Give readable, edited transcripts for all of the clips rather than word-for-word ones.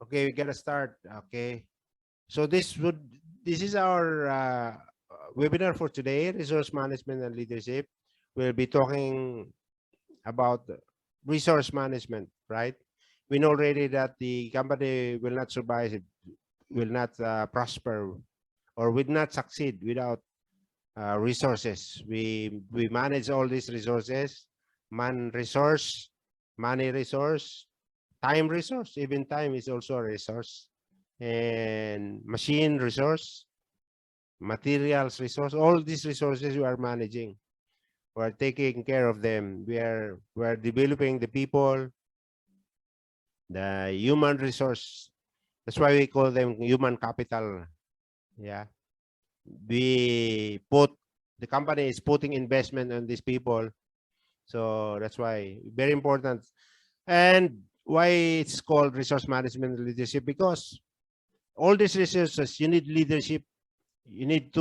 Okay, we gotta start. Okay. So this is our webinar for today, resource management and leadership. We'll be talking about resource management, right? We know already that the company will not survive, will not prosper, or will not succeed without resources. We manage all these resources, man resource, money resource, time resource. Even time is also a resource, and machine resource, materials resource. All these resources we are managing. We are taking care of them. We are developing the people, the human resource. That's why we call them human capital. Yeah, we put the company is putting investment on these people, so that's why very important. And why it's called resource management and leadership, because all these resources you need leadership. You need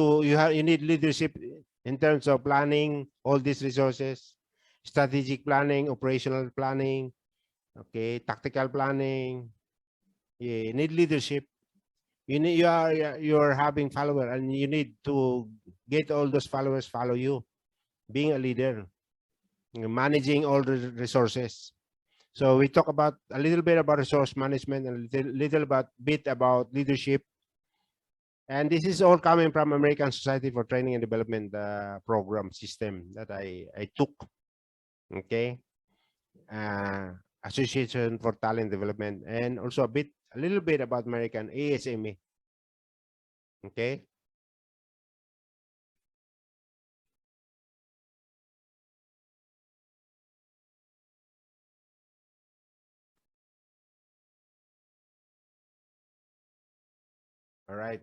leadership in terms of planning all these resources, strategic planning, operational planning, okay, tactical planning. You need leadership. You're having followers, and you need to get all those followers follow you. Being a leader, managing all the resources. So we talk about a little bit about resource management and a little bit about leadership. And this is all coming from American Society for Training and Development program system that I took. Okay. Association for Talent Development, and also a little bit about American ASME. Okay. All right.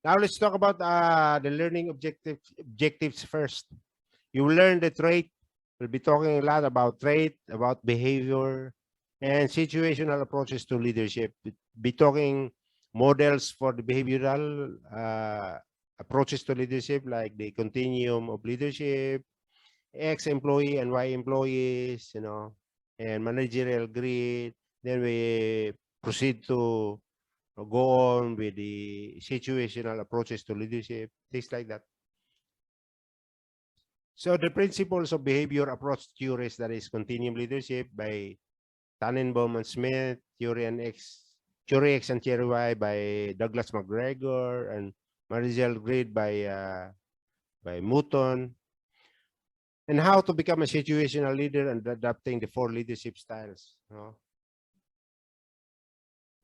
Now let's talk about the learning objectives first. You will learn the trait. We'll be talking a lot about trait, about behavior, and situational approaches to leadership. Be talking models for the behavioral approaches to leadership, like the continuum of leadership, X employee and Y employees, and managerial grid. Then we proceed to go on with the situational approaches to leadership, things like that. So the principles of behavior approach theories, that is continuum leadership by Tannenbaum and Smith, Theory X and Theory Y by Douglas McGregor, and managerial grid by Mouton, and how to become a situational leader and adapting the 4 leadership styles.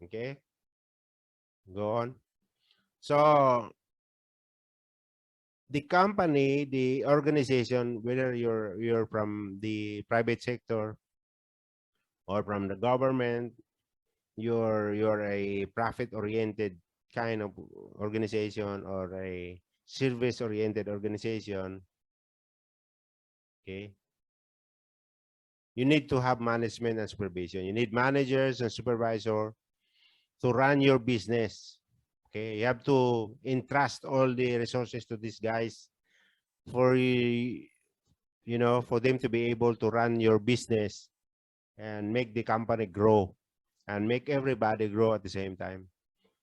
Okay, go on. So the company, the organization, whether you're from the private sector or from the government, you're a profit oriented kind of organization or a service oriented organization. Okay, you need to have management and supervision. You need managers and supervisor to run your business. Okay, you have to entrust all the resources to these guys for for them to be able to run your business and make the company grow and make everybody grow at the same time.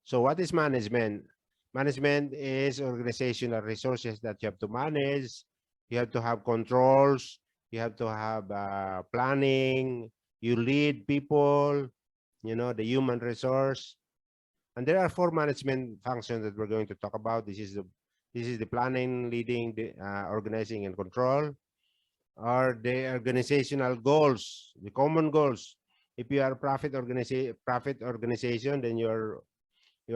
So what is management? Management is organizational resources that you have to manage. You have to have controls. You have to have planning. You lead people, the human resource. And there are 4 management functions that we're going to talk about. This is the planning, leading, the organizing, and control, or the organizational goals, the common goals. If you are a profit organization, then you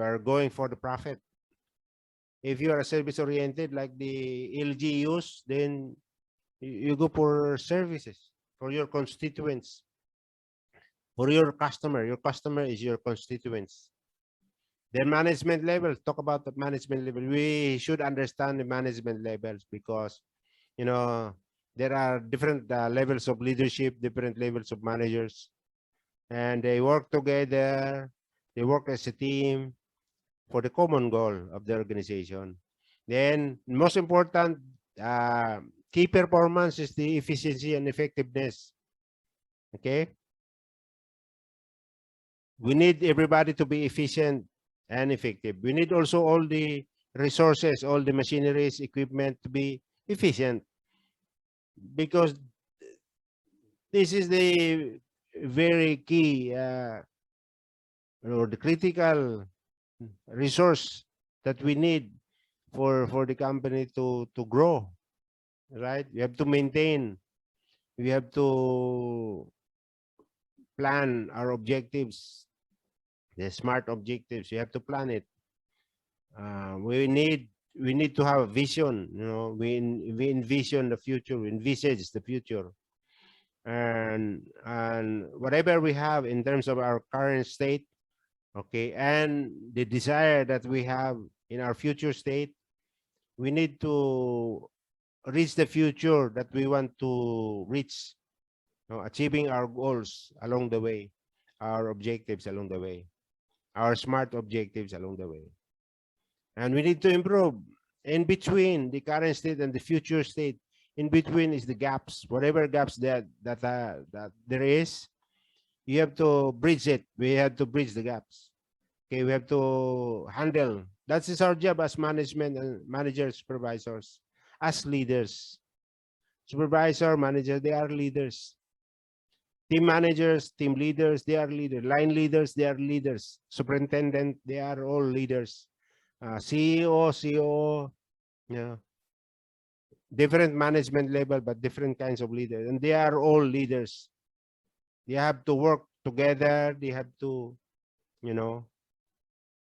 are going for the profit. If you are a service oriented like the LGUs, then you go for services for your constituents, for your customer. Your customer is your constituents. Then management level, talk about the management level. We should understand the management levels because, there are different levels of leadership, different levels of managers, and they work together. They work as a team for the common goal of the organization. Then, most important key performance is the efficiency and effectiveness. Okay. We need everybody to be efficient and effective. We need also all the resources, all the machineries, equipment to be efficient, because this is the very key or the critical resource that we need for the company to grow, right? We have to maintain, we have to plan our objectives, the smart objectives. You have to plan it. We need to have a vision. You know, we envision the future, we envisage the future, and whatever we have in terms of our current state, okay, and the desire that we have in our future state, we need to reach the future that we want to reach, you know, achieving our goals along the way, our objectives along the way, our smart objectives along the way. And we need to improve in between the current state and the future state. In between is the gaps, whatever gaps that there is, you have to bridge it. We have to bridge the gaps. Okay, we have to handle. That is our job as management and managers, supervisors, as leaders. Supervisor, manager, they are leaders. Team managers, team leaders, they are leaders. Line leaders, they are leaders. Superintendent, they are all leaders. CEO, COO, yeah, different management level, but different kinds of leaders, and they are all leaders. They have to work together. They have to, you know,